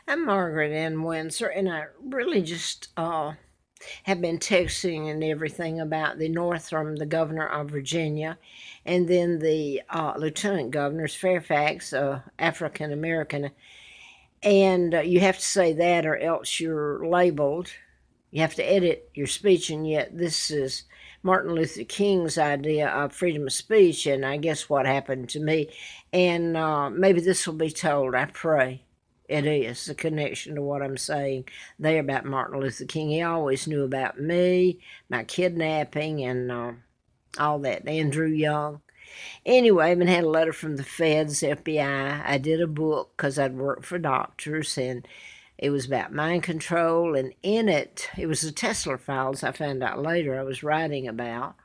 I'm Margaret Ann Windsor, and I really just have been texting and everything about the Northam, the governor of Virginia, and then the lieutenant governors, Fairfax, African American. And you have to say that, or else you're labeled. You have to edit your speech, and yet this is Martin Luther King's idea of freedom of speech, and I guess what happened to me. And maybe this will be told, I pray. It is the connection to what I'm saying there about Martin Luther King. He always knew about me, my kidnapping, and all that. Andrew Young. Anyway, I even had a letter from the feds, FBI. I did a book because I'd worked for doctors, and it was about mind control. And in it, it was the Tesla files I found out later I was writing about.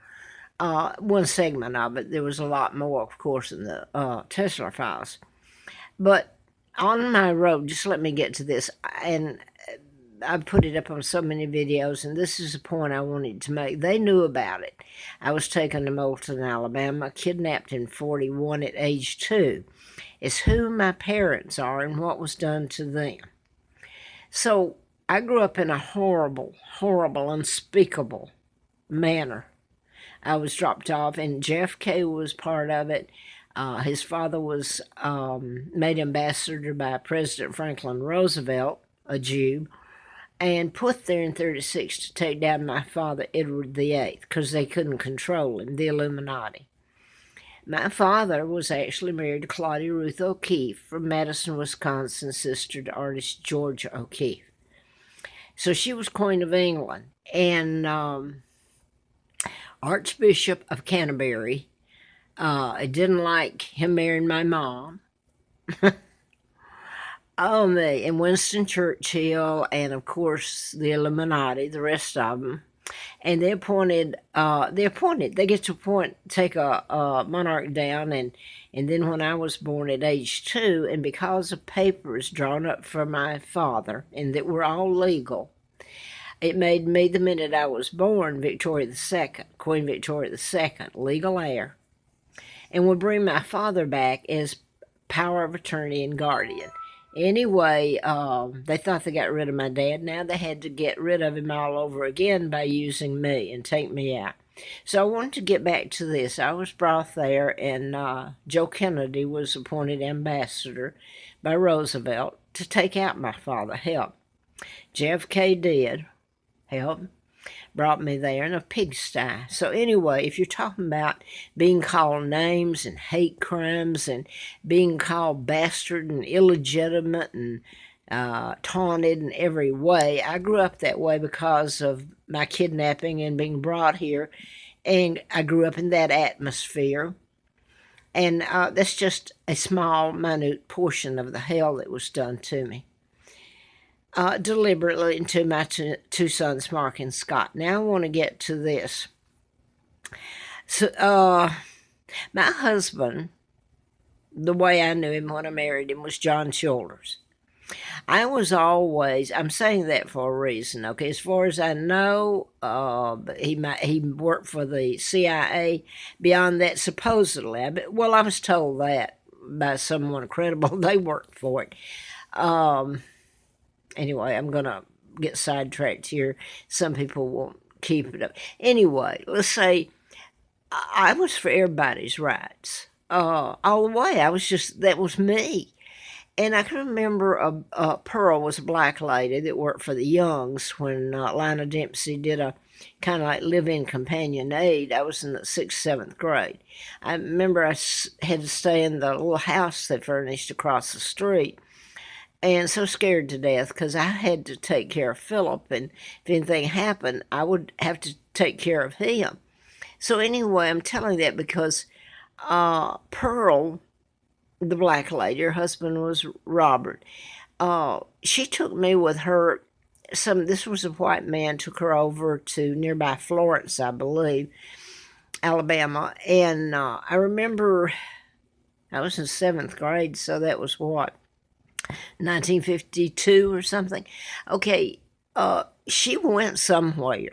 One segment of it. There was a lot more, of course, in the Tesla files. But on my road, just let me get to this, and I've put it up on so many videos, and this is the point I wanted to make. They knew about it. I was taken to Moulton, Alabama, kidnapped in 41 at age 2. It's who my parents are and what was done to them. So I grew up in a horrible, horrible, unspeakable manner. I was dropped off, and JFK was part of it. His father was made ambassador by President Franklin Roosevelt, a Jew, and put there in 36 to take down my father, Edward VIII, because they couldn't control him, the Illuminati. My father was actually married to Claudia Ruth O'Keeffe from Madison, Wisconsin, sister to artist Georgia O'Keeffe. So she was Queen of England. And Archbishop of Canterbury, I didn't like him marrying my mom. Oh, me. And Winston Churchill, and of course the Illuminati, the rest of them. And they get to appoint, take a monarch down, and then when I was born at age 2, and because of papers drawn up for my father, and that were all legal, it made me, the minute I was born, Victoria II, Queen Victoria II, legal heir, and would bring my father back as power of attorney and guardian. Anyway, they thought they got rid of my dad. Now they had to get rid of him all over again by using me and take me out. So I wanted to get back to this. I was brought there, and Joe Kennedy was appointed ambassador by Roosevelt to take out my father, help. JFK did help, brought me there in a pigsty. So anyway, if you're talking about being called names and hate crimes and being called bastard and illegitimate and taunted in every way, I grew up that way because of my kidnapping and being brought here, and I grew up in that atmosphere. And that's just a small, minute portion of the hell that was done to me. Deliberately, and to my two sons, Mark and Scott. Now I want to get to this. So, my husband, the way I knew him when I married him, was John Childers. I was always, I'm saying that for a reason, okay? As far as I know, he worked for the CIA. Beyond that, supposedly, I was told that by someone credible. They worked for it. Anyway, I'm going to get sidetracked here. Some people won't keep it up. Anyway, let's say I was for everybody's rights. All the way. That was me. And I can remember Pearl was a black lady that worked for the Youngs when Lionel Dempsey did a kind of like live-in companion aid. I was in the 6th, 7th grade. I remember I had to stay in the little house they furnished across the street. And so scared to death because I had to take care of Philip, and if anything happened, I would have to take care of him. So anyway, I'm telling that because Pearl, the black lady, her husband was Robert, she took me with her. This was a white man, took her over to nearby Florence, I believe, Alabama. And I remember I was in 7th grade, so that was what, 1952 or something. Okay, she went somewhere.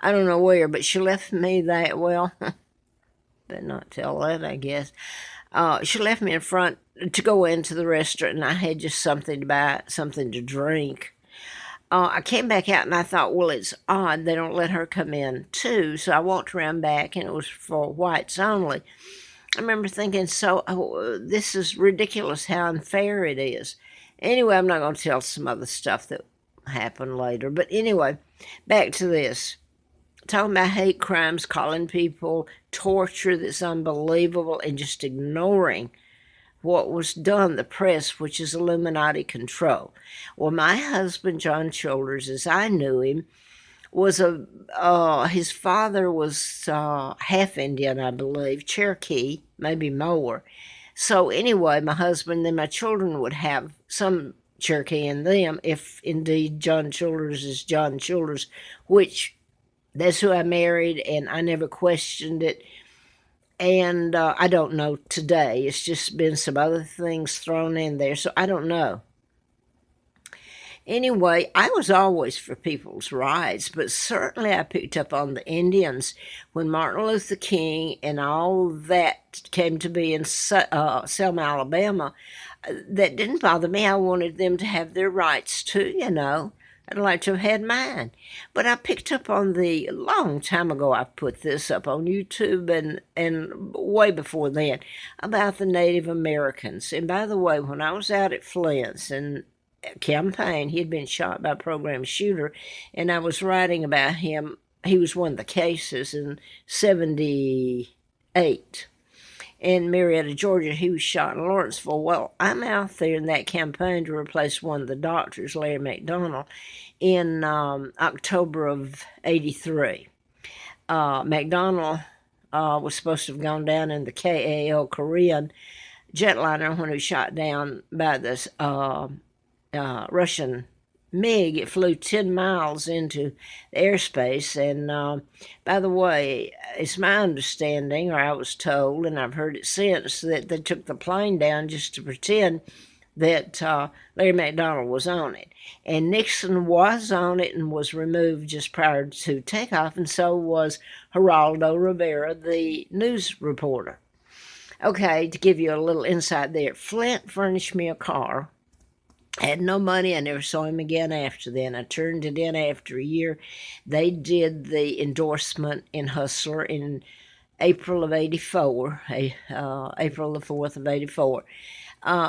I don't know where, but she left me that, well, better not tell that, I guess. She left me in front to go into the restaurant, and I had just something to buy, something to drink. I came back out and I thought, well, it's odd they don't let her come in too. So I walked around back and it was for whites only. I remember thinking, this is ridiculous how unfair it is. Anyway, I'm not going to tell some other stuff that happened later. But anyway, back to this. Talking about hate crimes, calling people torture that's unbelievable, and just ignoring what was done, the press, which is Illuminati control. Well, my husband, John Childers, as I knew him, was his father was half Indian, I believe, Cherokee, maybe more. So anyway, my husband and my children would have some Cherokee in them, if indeed John Childers is John Childers, which that's who I married, and I never questioned it. And I don't know today. It's just been some other things thrown in there, so I don't know. Anyway, I was always for people's rights, but certainly I picked up on the Indians when Martin Luther King and all that came to be in Selma, Alabama. That didn't bother me. I wanted them to have their rights too, you know. I'd like to have had mine. But I picked up on a long time ago, I put this up on YouTube and way before then, about the Native Americans. And by the way, when I was out at Flint's and campaign, he had been shot by a program shooter, and I was writing about him. He was one of the cases in 78. In Marietta, Georgia, he was shot in Lawrenceville. Well, I'm out there in that campaign to replace one of the doctors, Larry McDonald, in October of 83. McDonald was supposed to have gone down in the KAL Korean jetliner when he was shot down by this Russian MiG. It flew 10 miles into the airspace. And by the way, it's my understanding, or I was told, and I've heard it since, that they took the plane down just to pretend that Larry McDonald was on it. And Nixon was on it and was removed just prior to takeoff, and so was Geraldo Rivera, the news reporter. Okay, to give you a little insight there, Flint furnished me a car. I had no money. I never saw him again after then. I turned it in after a year. They did the endorsement in Hustler in April of 84, April the 4th of 84,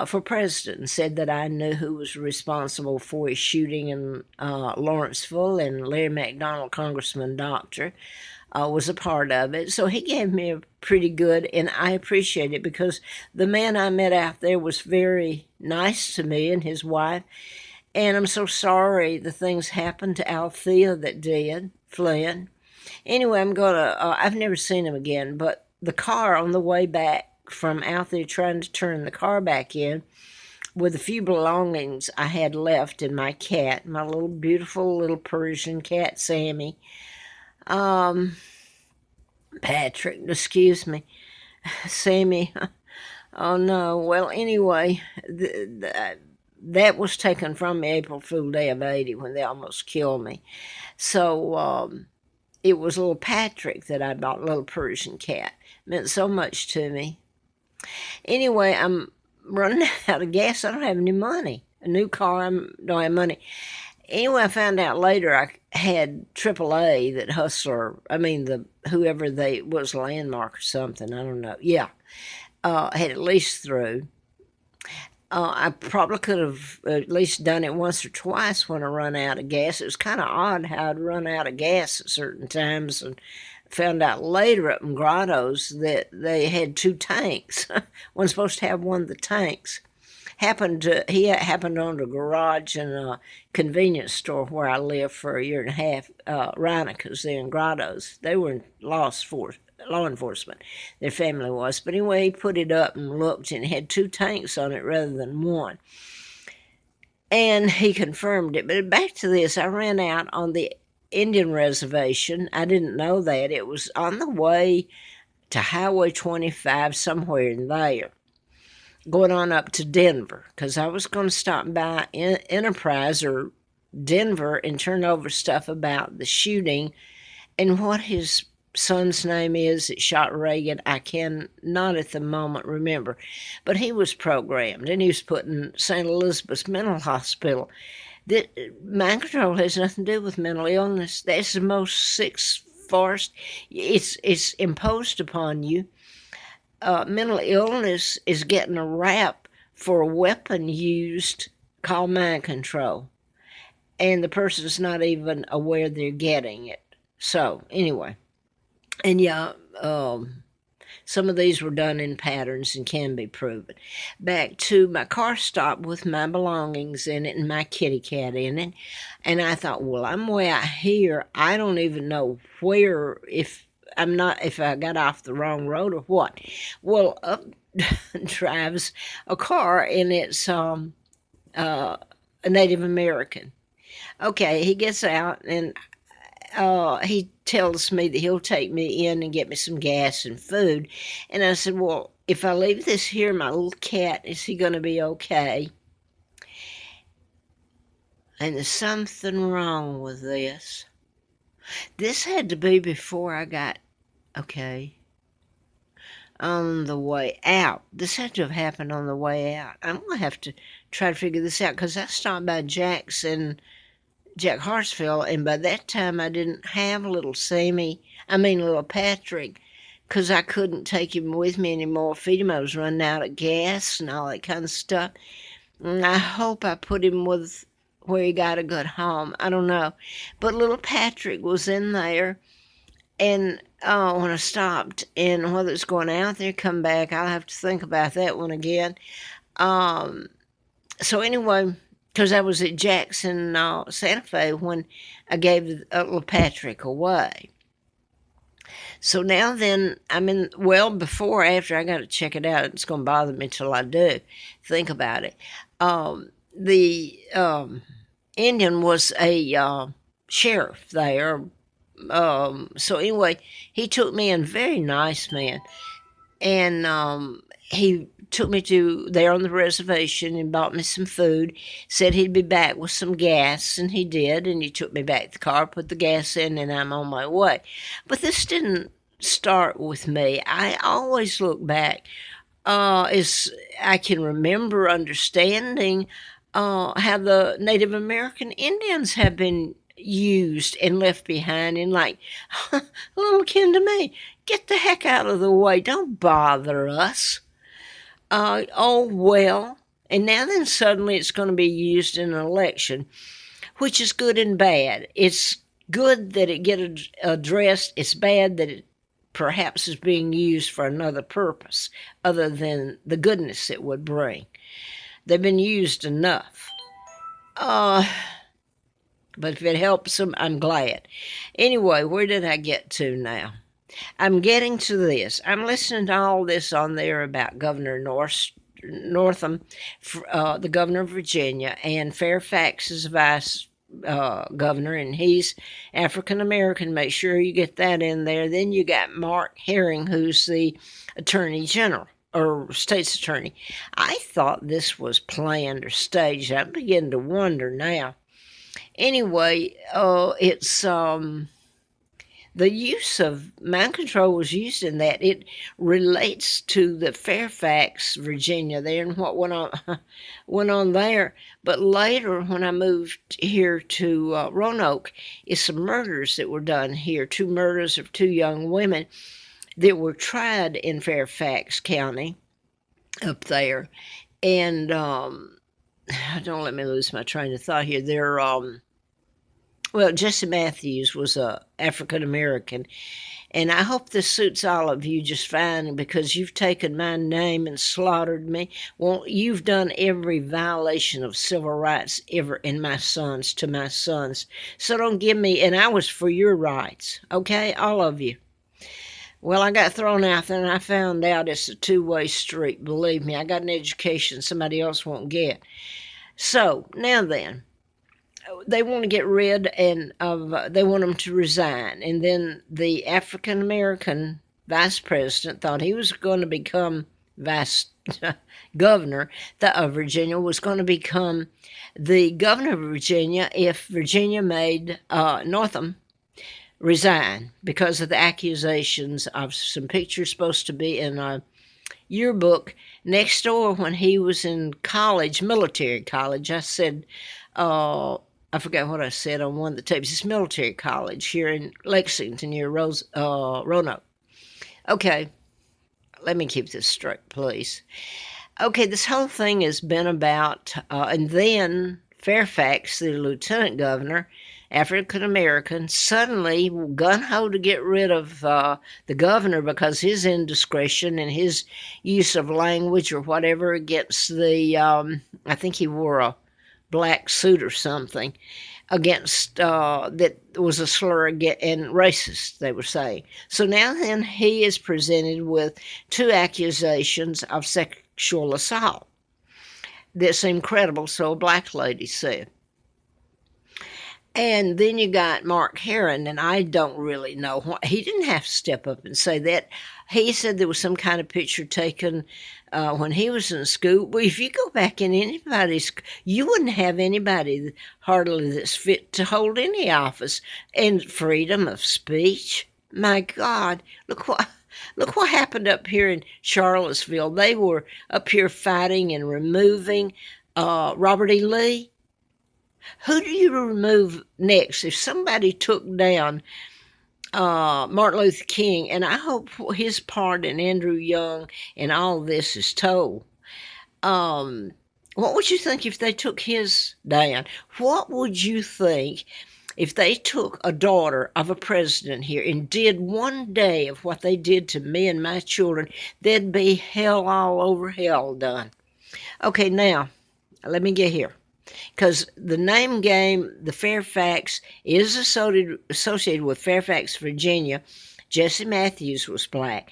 for president, and said that I knew who was responsible for his shooting in Lawrenceville, and Larry McDonald, Congressman Doctor, was a part of it. So he gave me a pretty good, and I appreciate it, because the man I met out there was very nice to me and his wife. And I'm so sorry the things happened to Althea that did, Flynn. Anyway, I've never seen him again, but the car on the way back from out there trying to turn the car back in, with a few belongings I had left, and my cat, my little beautiful little Persian cat, Sammy, Patrick, excuse me, Sammy. Oh no. Well, anyway, that was taken from me April Fool Day of 80 when they almost killed me. So it was little Patrick that I bought, little Persian cat. It meant so much to me. Anyway, I'm running out of gas. I don't have any money. A new car, I don't have money. Anyway, I found out later I had AAA that whoever they was, Landmark or something, I don't know. Yeah, had at least through. I probably could have at least done it once or twice when I run out of gas. It was kind of odd how I'd run out of gas at certain times, and found out later up in Grottos that they had 2 tanks. Wasn't supposed to have one of the tanks. He happened on the garage in a convenience store where I lived for a year and a half. Reineck's there in Grottos. They were in law enforcement. Their family was. But anyway, he put it up and looked, and it had 2 tanks on it rather than one. And he confirmed it. But back to this, I ran out on the Indian reservation. I didn't know that. It was on the way to Highway 25, somewhere in there, going on up to Denver, because I was going to stop by Enterprise or Denver and turn over stuff about the shooting and what his son's name is that shot Reagan. I can not at the moment remember, but he was programmed and he was put in St. Elizabeth's Mental Hospital. That mind control has nothing to do with mental illness. That's the most sick farce. It's imposed upon you. Mental illness is getting a rap for a weapon used called mind control, and the person's not even aware they're getting it. So anyway, and yeah, some of these were done in patterns and can be proven. Back to my car stopped with my belongings in it and my kitty cat in it. And I thought, well, I'm way out here. I don't even know where, if I got off the wrong road or what. Well, up drives a car and it's a Native American. Okay, he gets out and he tells me that he'll take me in and get me some gas and food. And I said, well, if I leave this here, my little cat, is he going to be okay? And there's something wrong with this. This had to be before I got, on the way out. This had to have happened on the way out. I'm going to have to try to figure this out because I stopped by Jack Hartsville, and by that time I didn't have little Patrick, because I couldn't take him with me anymore, feed him. I was running out of gas and all that kind of stuff. And I hope I put him with where he got a good home. I don't know. But little Patrick was in there, and when I stopped, and whether it's going out there, come back, I'll have to think about that one again. So anyway, because I was at Jackson, Santa Fe when I gave little Patrick away. So now then, before or after, I got to check it out. It's going to bother me till I do think about it. The Indian was a sheriff there. So anyway, he took me in, very nice man. And he took me to there on the reservation and bought me some food, said he'd be back with some gas, and he did, and he took me back to the car, put the gas in, and I'm on my way. But this didn't start with me. I always look back as I can remember understanding how the Native American Indians have been used and left behind, and like, a little kin to me, get the heck out of the way, don't bother us. Well, and now then suddenly it's going to be used in an election, which is good and bad. It's good that it get addressed. It's bad that it perhaps is being used for another purpose other than the goodness it would bring. They've been used enough. But if it helps them, I'm glad. Anyway, where did I get to now? I'm getting to this. I'm listening to all this on there about Governor Northam, the governor of Virginia, and Fairfax is vice governor, and he's African American. Make sure you get that in there. Then you got Mark Herring, who's the attorney general or state's attorney. I thought this was planned or staged. I'm beginning to wonder now. Anyway, it's the use of mind control was used in that. It relates to the Fairfax, Virginia, there, and what went on there. But later, when I moved here to Roanoke, it's some murders that were done here. 2 murders of 2 young women that were tried in Fairfax County up there. And don't let me lose my train of thought here. They're Jesse Matthews was a African American, and I hope this suits all of you just fine, because you've taken my name and slaughtered me. Well, you've done every violation of civil rights ever in my sons to my sons. So don't give me, and I was for your rights, okay, all of you. Well, I got thrown out there, and I found out it's a 2-way street. Believe me, I got an education somebody else won't get. So now then, they want to get rid of, they want them to resign. And then the African-American vice president thought he was going to become vice governor of Virginia, was going to become the governor of Virginia if Virginia made Northam resign because of the accusations of some pictures supposed to be in a yearbook next door when he was in college, military college. I said, I forgot what I said on one of the tapes. It's military college here in Lexington near Roanoke. Okay, let me keep this straight, please. Okay, this whole thing has been about, and then Fairfax, the lieutenant governor, African American, suddenly gun ho to get rid of the governor because his indiscretion and his use of language or whatever against the, I think he wore a black suit or something, against that was a slur and racist, they were saying. So now then he is presented with 2 accusations of sexual assault that seem credible, so a black lady said. And then you got Mark Herron, and I don't really know why. He didn't have to step up and say that. He said there was some kind of picture taken when he was in school. Well, if you go back in anybody's, you wouldn't have anybody hardly that's fit to hold any office. And freedom of speech, my God, look what happened up here in Charlottesville. They were up here fighting and removing Robert E. Lee. Who do you remove next? If somebody took down Martin Luther King, and I hope his part in Andrew Young and all this is told, what would you think if they took his down? What would you think if they took a daughter of a president here and did one day of what they did to me and my children? There'd be hell all over hell done. Okay, now, let me get here. Because the name game, the Fairfax, is associated with Fairfax, Virginia. Jesse Matthews was black.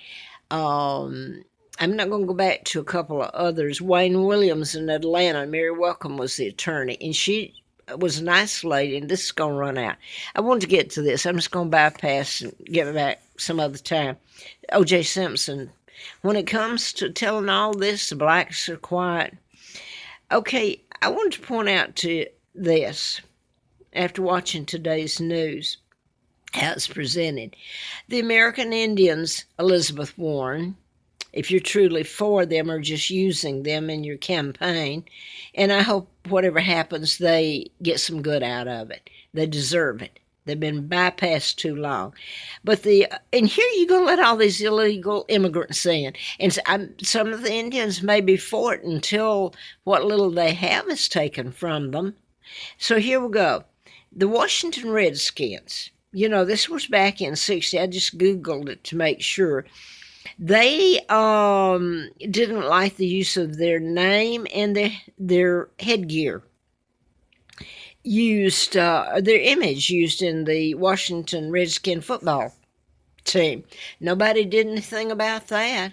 I'm not going to go back to a couple of others. Wayne Williams in Atlanta, Mary Welcome was the attorney, and she was a nice lady, and this is going to run out. I wanted to get to this. I'm just going to bypass and get back some other time. O.J. Simpson. When it comes to telling all this, the blacks are quiet. Okay, I wanted to point out to this, after watching today's news, how it's presented. The American Indians, Elizabeth Warren, if you're truly for them, are just using them in your campaign, and I hope whatever happens, they get some good out of it. They deserve it. They've been bypassed too long. But and here you're going to let all these illegal immigrants in. And some of the Indians may be for it until what little they have is taken from them. So here we go. The Washington Redskins, this was back in 60. I just Googled it to make sure. They didn't like the use of their name and their headgear used, their image used in the Washington Redskin football team. Nobody did anything about that.